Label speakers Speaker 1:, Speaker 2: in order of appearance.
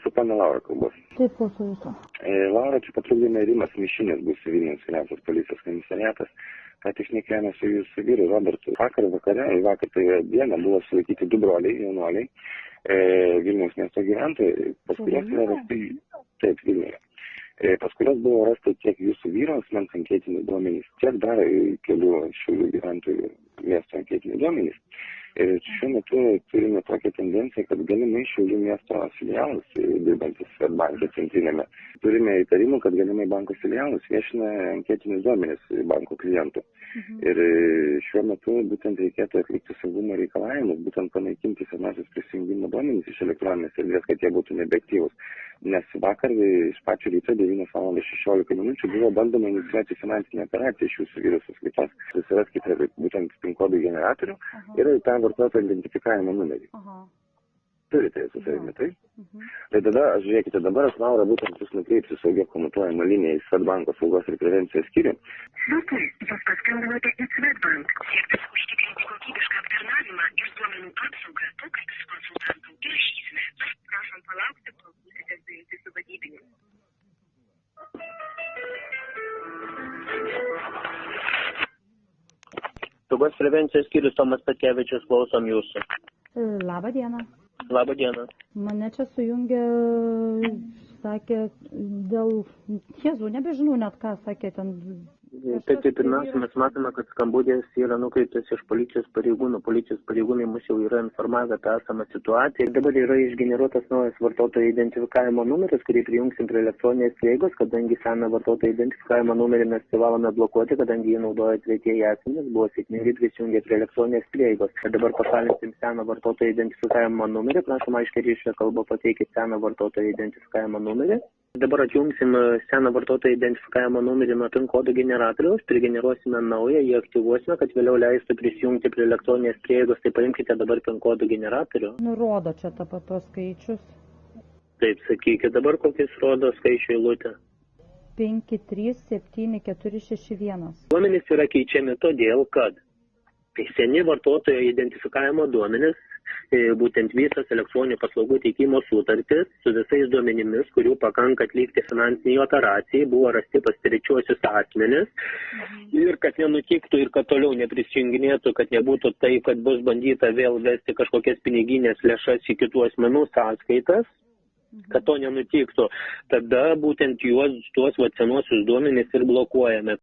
Speaker 1: Su pana Laura kalbos.
Speaker 2: Taip, klausau jūsų.
Speaker 1: Laura, čia patrulinė Rimas Mišinis bus Vilniaus vyriausias policijos komisariatas. Ką tik šnekėjome su jūsų vyru Robertu. Vakar tai dieną buvo sulaikyti 2 broliai, jaunuoliai, Vilniaus miesto gyventojai, pas kurios yra rasti, taip, Vilniuje. Pas kurios buvo rasti tiek jūsų vyro asmens anketiniai duomenys, tiek dar kelių šių gyventojų miesto anketiniai duomenys. Ir šiuo metu turime tokią tendenciją, kad galimai Šiaulių miesto filialas, dirbantis Swedbanke centrinėme, turime įtarimų, kad galimai banko filialas viešina anketinius duomenis banko klientų. Ir šiuo metu būtent reikėtų atlikti saugumo reikalavimus, būtent panaikinti senosios prisijungimo duomenys iš elektroninės erdvės, kad jie būtų nebeaktyvūs. Nes vakar iš pačio ryto 9:16 buvo bandoma inicijuoti finansinę operaciją iš jūsų vyro sąskaitos. Susiraskite būtent PIN kodų generatorių ir tą vartotojo identifikavimo numerį. Turite su savimi, tai? Tai tada, žiūrėkite, dabar aš Laura būtent jūs nukreipsiu saugia komutuojama linija į Swedbanko saugos ir prevencijos skyrių.
Speaker 3: Sveiki, jūs paskambinote į Swedbank. Siektis užtikrinti kokybišką aptarnavimą ir duomenų apsaugą, pokalbis su konsultantu įrašysime. Prašom palaukti, kol būsite sujungti su vadybininku.
Speaker 4: Saugos prevencijos skyrius Tomas Petkevičius, klausom jūsų.
Speaker 2: Labą dieną.
Speaker 4: Labą dieną.
Speaker 2: Mane čia sujungė, sakė, dėl Jėzų, nebežinau net ką sakė ten.
Speaker 4: Tai pirmiausia, mes matome, kad skambutės yra nukreiptas iš policijos pareigūnų. Policijos pareigūnai mus jau yra informavę apie esamą situaciją. Dabar yra išgeneruotas naujas vartotojo identifikavimo numeris, kurį prijungsim prie elektroninės prieigos, kadangi seną vartotojo identifikavimo numerį mes privalome blokuoti, kadangi jį naudoja tretieji asmenys, buvo sėkmingai prisijungę prie elektroninės prieigos. Dabar pašalinsim seną vartotojo identifikavimo numerį, prašom aiškiai ryšio kalbą pateikti seną vartotojo identifikavimo numerį. Dabar atjungsim seną vartotojo identifikavimo numerį nuo PIN kodų generatoriaus, prigeneruosime naują, jį aktyvuosime, kad vėliau leistų prisijungti prie elektroninės prieigos. Tai paimkite dabar PIN kodų generatorių.
Speaker 2: Nurodo čia tos skaičius.
Speaker 4: Taip, sakykite, dabar kokius rodo skaičių eilutę?
Speaker 2: 53741.
Speaker 4: Duomenys yra keičiami todėl, kad seni vartotojo identifikavimo duomenys, būtent visas elektroninių paslaugų teikimo sutartis su visais duomenimis, kurių pakanka atlikti finansiniai operacijai, buvo rasti pas trečiuosius asmenis. Ir kad nenutiktų ir kad toliau neprisijunginėtų, kad nebūtų tai, kad bus bandyta vėl vesti kažkokias piniginės lėšas į kitų asmenų sąskaitas, kad to nenutiktų, tada būtent tuos senuosius duomenys ir blokuojame.